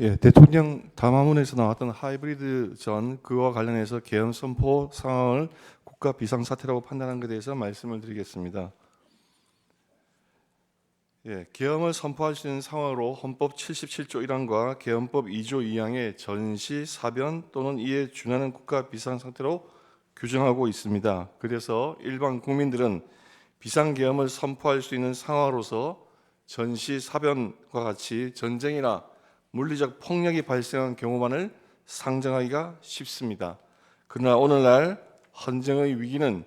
예, 대통령 담화문에서 나왔던 하이브리드 전 그와 관련해서 계엄 선포 상황을 국가 비상사태라고 판단한 것에 대해서 말씀을 드리겠습니다. 예, 계엄을 선포할 수 있는 상황으로 헌법 77조 1항과 계엄법 2조 2항의 전시, 사변 또는 이에 준하는 국가 비상상태로 규정하고 있습니다. 그래서 일반 국민들은 비상계엄을 선포할 수 있는 상황으로서 전시, 사변과 같이 전쟁이나 물리적 폭력이 발생한 경우만을 상정하기가 쉽습니다. 그러나 오늘날 헌정의 위기는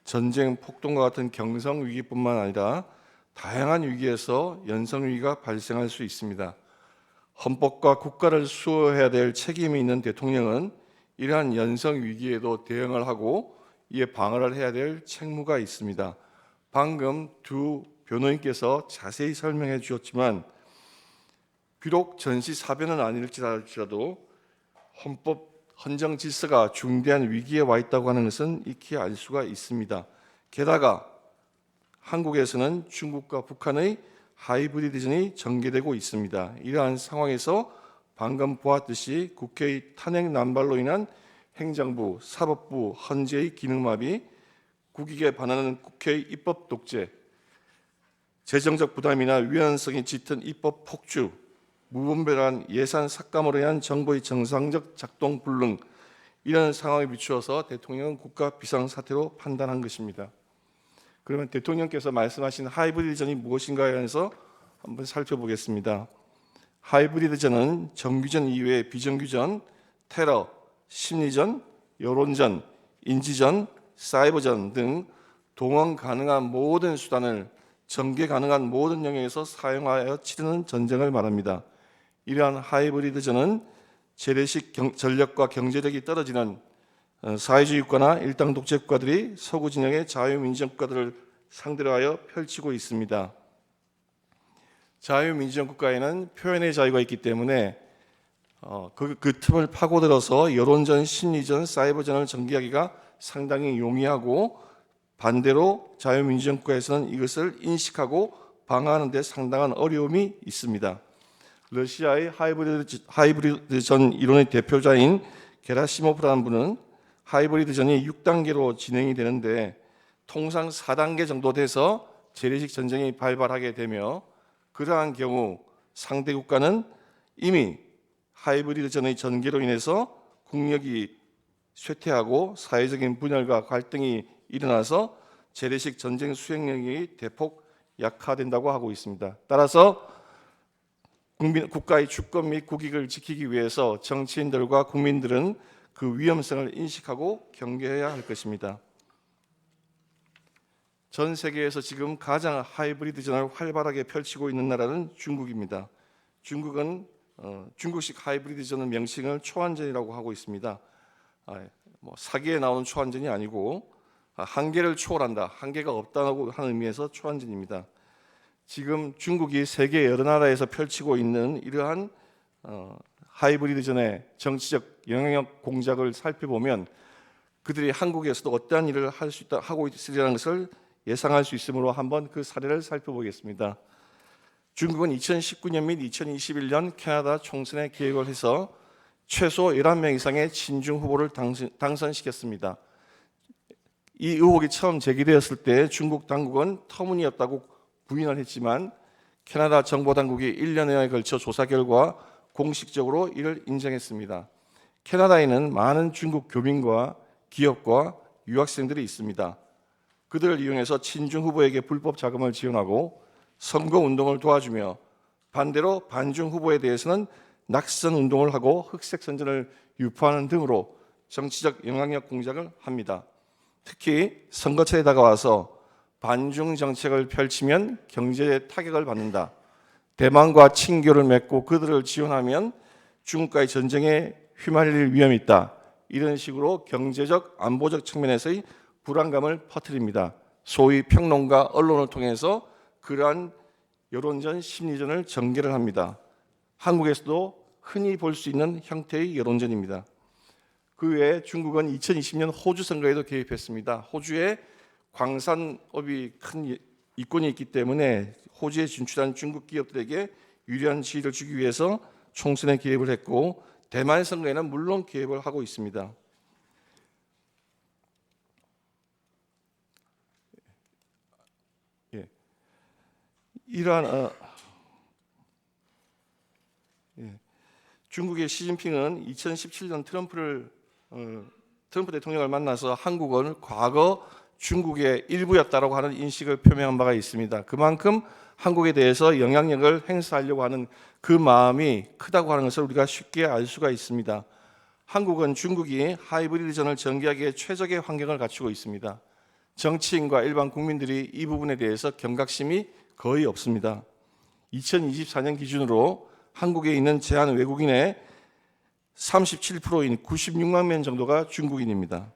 전쟁, 폭동과 같은 경성 위기뿐만 아니라 다양한 위기에서 연성 위기가 발생할 수 있습니다. 헌법과 국가를 수호해야 될 책임이 있는 대통령은 이러한 연성 위기에도 대응을 하고 이에 방어를 해야 될 책무가 있습니다. 방금 두 변호인께서 자세히 설명해 주셨지만 비록 전시사변은 아닐지라도 헌법 헌정 질서가 중대한 위기에 와 있다고 하는 것은 익히 알 수가 있습니다. 게다가 한국에서는 중국과 북한의 하이브리드전이 전개되고 있습니다. 이러한 상황에서 방금 보았듯이 국회의 탄핵 난발로 인한 행정부, 사법부, 헌재의 기능마비, 국익에 반하는 국회의 입법 독재, 재정적 부담이나 위헌성이 짙은 입법 폭주, 무분별한 예산 삭감으로 인한 정부의 정상적 작동 불능, 이런 상황에 비추어서 대통령은 국가 비상사태로 판단한 것입니다. 그러면 대통령께서 말씀하신 하이브리드전이 무엇인가에 대해서 한번 살펴보겠습니다. 하이브리드전은 정규전 이외의 비정규전, 테러, 심리전, 여론전, 인지전, 사이버전 등 동원 가능한 모든 수단을 전개 가능한 모든 영역에서 사용하여 치르는 전쟁을 말합니다. 이러한 하이브리드전은 재래식 전력과 경제력이 떨어지는 사회주의 국가나 일당 독재 국가들이 서구 진영의 자유민주주의 국가들을 상대로 하여 펼치고 있습니다. 자유민주주의 국가에는 표현의 자유가 있기 때문에 그 틈을 파고들어서 여론전, 심리전, 사이버전을 전개하기가 상당히 용이하고 반대로 자유민주주의 국가에서는 이것을 인식하고 방어하는 데 상당한 어려움이 있습니다. 러시아의 하이브리드전 이론의 대표자인 게라시모프라는 분은 하이브리드전이 6단계로 진행이 되는데 통상 4단계 정도 돼서 재래식 전쟁이 발발하게 되며 그러한 경우 상대 국가는 이미 하이브리드전의 전개로 인해서 국력이 쇠퇴하고 사회적인 분열과 갈등이 일어나서 재래식 전쟁 수행력이 대폭 약화된다고 하고 있습니다. 따라서 국가의 주권 및 국익을 지키기 위해서 정치인들과 국민들은 그 위험성을 인식하고 경계해야 할 것입니다. 전 세계에서 지금 가장 하이브리드전을 활발하게 펼치고 있는 나라는 중국입니다. 중국은 중국식 하이브리드전의 명칭을 초안전이라고 하고 있습니다. 사기에 나오는 초안전이 아니고 한계를 초월한다, 한계가 없다고 하는 의미에서 초안전입니다. 지금 중국이 세계 여러 나라에서 펼치고 있는 이러한 하이브리드전의 정치적 영향력 공작을 살펴보면 그들이 한국에서도 어떠한 일을 하고 있으리라는 것을 예상할 수 있으므로 한번 그 사례를 살펴보겠습니다. 중국은 2019년 및 2021년 캐나다 총선에 계획을 해서 최소 11명 이상의 친중 후보를 당선시켰습니다. 이 의혹이 처음 제기되었을 때 중국 당국은 터무니없다고 부인을 했지만 캐나다 정보당국이 1년여에 걸쳐 조사 결과 공식적으로 이를 인정했습니다. 캐나다에는 많은 중국 교민과 기업과 유학생들이 있습니다. 그들을 이용해서 친중 후보에게 불법 자금을 지원하고 선거운동을 도와주며 반대로 반중 후보에 대해서는 낙선 운동을 하고 흑색 선전을 유포하는 등으로 정치적 영향력 공작을 합니다. 특히 선거철에 다가와서 반중 정책을 펼치면 경제에 타격을 받는다, 대만과 친교를 맺고 그들을 지원하면 중국과의 전쟁에 휘말릴 위험이 있다, 이런 식으로 경제적, 안보적 측면에서의 불안감을 퍼뜨립니다. 소위 평론가, 언론을 통해서 그러한 여론전, 심리전을 전개를 합니다. 한국에서도 흔히 볼 수 있는 형태의 여론전입니다. 그 외에 중국은 2020년 호주 선거에도 개입했습니다. 호주에 광산업이 큰 이권이 있기 때문에 호주에 진출한 중국 기업들에게 유리한 지위를 주기 위해서 총선에 개입을 했고 대만 선거에는 물론 개입을 하고 있습니다. 예. 이러한 중국의 시진핑은 2017년 트럼프 대통령을 만나서 한국은 과거 중국의 일부였다라고 하는 인식을 표명한 바가 있습니다. 그만큼 한국에 대해서 영향력을 행사하려고 하는 그 마음이 크다고 하는 것을 우리가 쉽게 알 수가 있습니다. 한국은 중국이 하이브리드전을 전개하기에 최적의 환경을 갖추고 있습니다. 정치인과 일반 국민들이 이 부분에 대해서 경각심이 거의 없습니다. 2024년 기준으로 한국에 있는 제한 외국인의 37%인 96만 명 정도가 중국인입니다.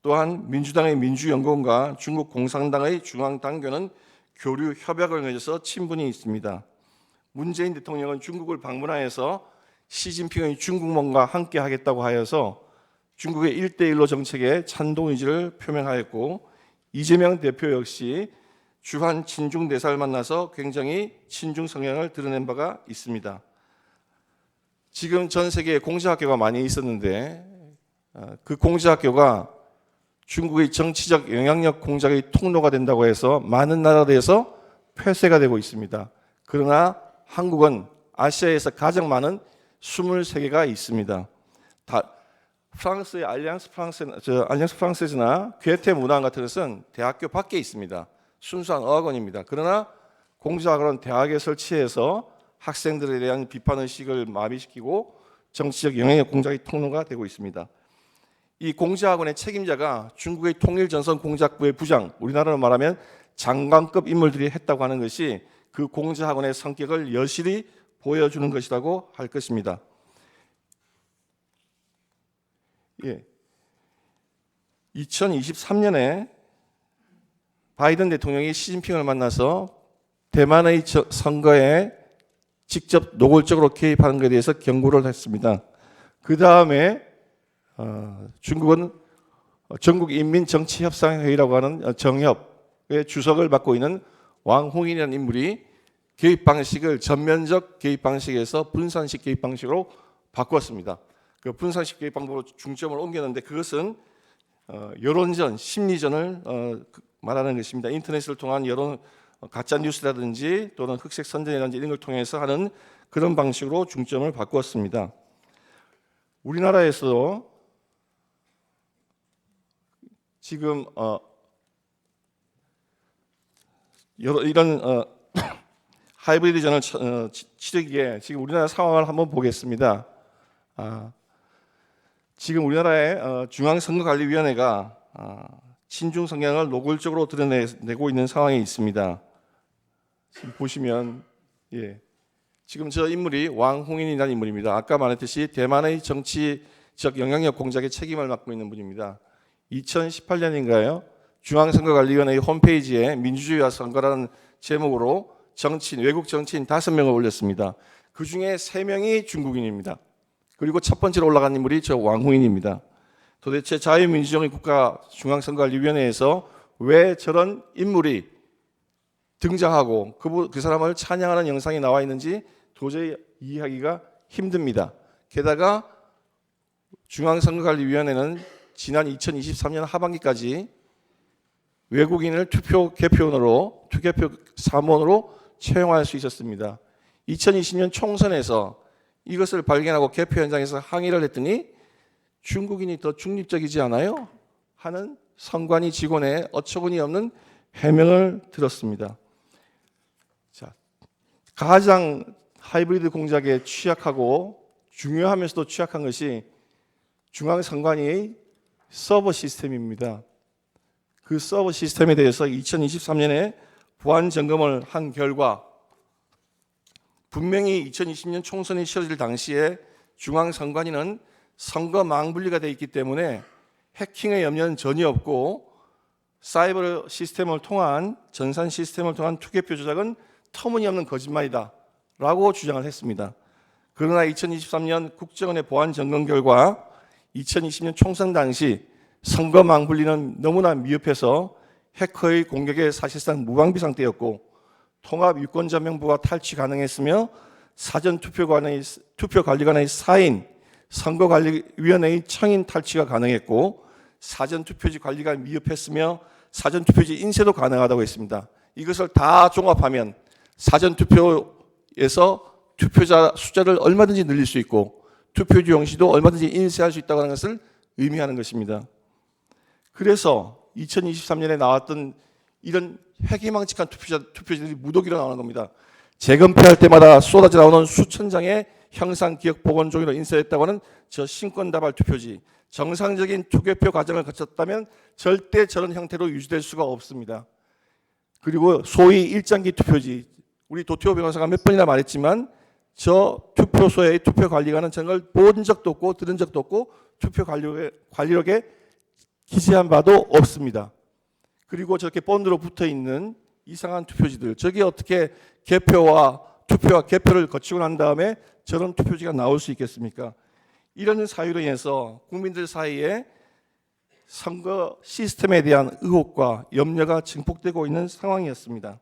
또한 민주당의 민주연구원과 중국 공산당의 중앙당교는 교류 협약을 맺어서 친분이 있습니다. 문재인 대통령은 중국을 방문하여서 시진핑의 중국몽과 함께 하겠다고 하여서 중국의 1대1로 정책에 찬동 의지를 표명하였고 이재명 대표 역시 주한 친중 대사를 만나서 굉장히 친중 성향을 드러낸 바가 있습니다. 지금 전 세계에 공자학교가 많이 있었는데 그 공자학교가 중국의 정치적 영향력 공작의 통로가 된다고 해서 많은 나라들에서 폐쇄가 되고 있습니다. 그러나 한국은 아시아에서 가장 많은 23개가 있습니다. 프랑스의 알리앙스 프랑세즈나 괴테 문화원 같은 것은 대학교 밖에 있습니다. 순수한 어학원입니다. 그러나 공자학원은 대학에 설치해서 학생들에 대한 비판의식을 마비시키고 정치적 영향력 공작의 통로가 되고 있습니다. 이 공자학원의 책임자가 중국의 통일전선공작부의 부장, 우리나라로 말하면 장관급 인물들이 했다고 하는 것이 그 공자학원의 성격을 여실히 보여주는 것이라고 할 것입니다. 예. 2023년에 바이든 대통령이 시진핑을 만나서 대만의 선거에 직접 노골적으로 개입하는 것에 대해서 경고를 했습니다. 그 다음에 중국은 전국인민정치협상회의라고 하는 정협의 주석을 맡고 있는 왕홍인이라는 인물이 개입 방식을 전면적 개입 방식에서 분산식 개입 방식으로 바꾸었습니다. 그 분산식 개입 방법으로 중점을 옮겼는데 그것은 여론전, 심리전을 말하는 것입니다. 인터넷을 통한 여론 가짜 뉴스라든지 또는 흑색 선전이라든지 이런 걸 통해서 하는 그런 방식으로 중점을 바꾸었습니다. 우리나라에서도 지금 이런 하이브리드전을 치르기에 지금 우리나라 상황을 한번 보겠습니다. 지금 우리나라의 중앙선거관리위원회가 친중 성향을 노골적으로 드러내고 있는 상황에 있습니다. 지금 보시면 지금 저 인물이 왕홍인이라는 인물입니다. 아까 말했듯이 대만의 정치적 영향력 공작의 책임을 맡고 있는 분입니다. 2018년인가요? 중앙선거관리위원회 홈페이지에 민주주의와 선거라는 제목으로 외국 정치인 5명을 올렸습니다. 그 중에 3명이 중국인입니다. 그리고 첫 번째로 올라간 인물이 저 왕홍인입니다. 도대체 자유민주주의 국가 중앙선거관리위원회에서 왜 저런 인물이 등장하고 그 사람을 찬양하는 영상이 나와 있는지 도저히 이해하기가 힘듭니다. 게다가 중앙선거관리위원회는 지난 2023년 하반기까지 외국인을 투표 사무원으로 채용할 수 있었습니다. 2020년 총선에서 이것을 발견하고 개표 현장에서 항의를 했더니 중국인이 더 중립적이지 않아요? 하는 선관위 직원의 어처구니 없는 해명을 들었습니다. 자, 가장 하이브리드 공작에 취약하고 중요하면서도 취약한 것이 중앙선관위의 서버 시스템입니다. 그 서버 시스템에 대해서 2023년에 보안 점검을 한 결과 분명히 2020년 총선이 치러질 당시에 중앙선관위는 선거 망분리가 되어 있기 때문에 해킹의 염려는 전혀 없고 사이버 시스템을 통한 전산 시스템을 통한 투개표 조작은 터무니없는 거짓말이다 라고 주장을 했습니다. 그러나 2023년 국정원의 보안 점검 결과 2020년 총선 당시 선거 망분리는 너무나 미흡해서 해커의 공격에 사실상 무방비 상태였고 통합 유권자 명부가 탈취 가능했으며 투표관리관의 사인, 선거관리위원회의 청인 탈취가 가능했고 사전투표지 관리가 미흡했으며 사전투표지 인쇄도 가능하다고 했습니다. 이것을 다 종합하면 사전투표에서 투표자 숫자를 얼마든지 늘릴 수 있고 투표지 용지도 얼마든지 인쇄할 수 있다고 하는 것을 의미하는 것입니다. 그래서 2023년에 나왔던 이런 회기망측한 투표지들이 무더기로 나오는 겁니다. 재검표할 때마다 쏟아져 나오는 수천 장의 형상기억 복원 종이로 인쇄했다고 하는 저 신권다발 투표지, 정상적인 투개표 과정을 거쳤다면 절대 저런 형태로 유지될 수가 없습니다. 그리고 소위 일장기 투표지, 우리 도태호 변호사가 몇 번이나 말했지만 저 투표소의 투표관리관은 저런 걸 본 적도 없고 들은 적도 없고 투표 관리록에 기재한 바도 없습니다. 그리고 저렇게 본드로 붙어 있는 이상한 투표지들, 저게 어떻게 개표와 개표를 거치고 난 다음에 저런 투표지가 나올 수 있겠습니까? 이런 사유로 인해서 국민들 사이에 선거 시스템에 대한 의혹과 염려가 증폭되고 있는 상황이었습니다.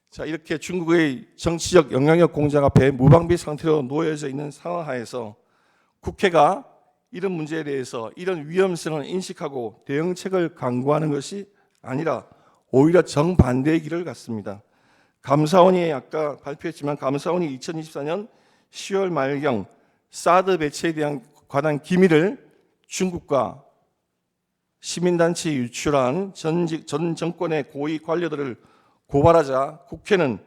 자, 이렇게 중국의 정치적 영향력 공작 앞에 무방비 상태로 놓여져 있는 상황 하에서 국회가 이런 문제에 대해서 이런 위험성을 인식하고 대응책을 강구하는 것이 아니라 오히려 정반대의 길을 갔습니다. 감사원이 아까 발표했지만 감사원이 2024년 10월 말경 사드 배치에 대한 관한 기밀을 중국과 시민단체에 유출한 전 정권의 고위 관료들을 고발하자 국회는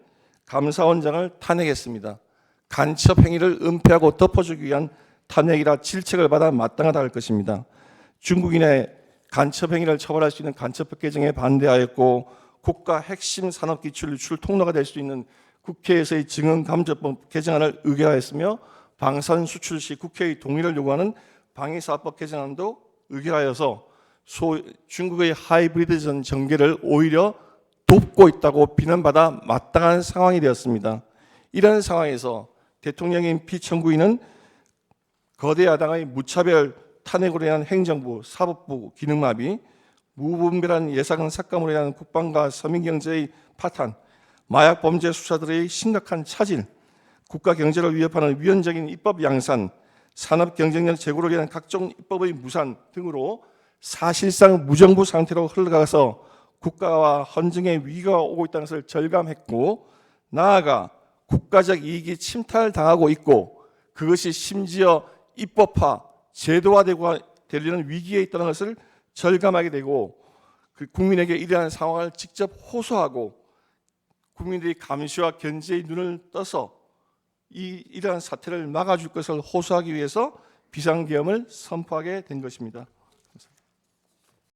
감사원장을 탄핵했습니다. 간첩 행위를 은폐하고 덮어주기 위한 탄핵이라 질책을 받아 마땅하다 할 것입니다. 중국인의 간첩 행위를 처벌할 수 있는 간첩법 개정에 반대하였고 국가 핵심 산업기술 유출 통로가 될 수 있는 국회에서의 증언감저법 개정안을 의결하였으며 방산 수출 시 국회의 동의를 요구하는 방위사업법 개정안도 의결하여서 중국의 하이브리드 전 전개를 오히려 돕고 있다고 비난받아 마땅한 상황이 되었습니다. 이런 상황에서 대통령인 피청구인은 거대 야당의 무차별 탄핵으로 인한 행정부, 사법부 기능마비, 무분별한 예산 삭감으로 인한 국방과 서민경제의 파탄, 마약 범죄 수사들의 심각한 차질, 국가 경제를 위협하는 위헌적인 입법 양산, 산업 경쟁력 제고를 위한 각종 입법의 무산 등으로 사실상 무정부 상태로 흘러가서 국가와 헌정의 위기가 오고 있다는 것을 절감했고 나아가 국가적 이익이 침탈당하고 있고 그것이 심지어 입법화, 제도화되고 되려는 위기에 있다는 것을 절감하게 되고 국민에게 이러한 상황을 직접 호소하고 국민들이 감시와 견제의 눈을 떠서 이러한 사태를 막아줄 것을 호소하기 위해서 비상계엄을 선포하게 된 것입니다.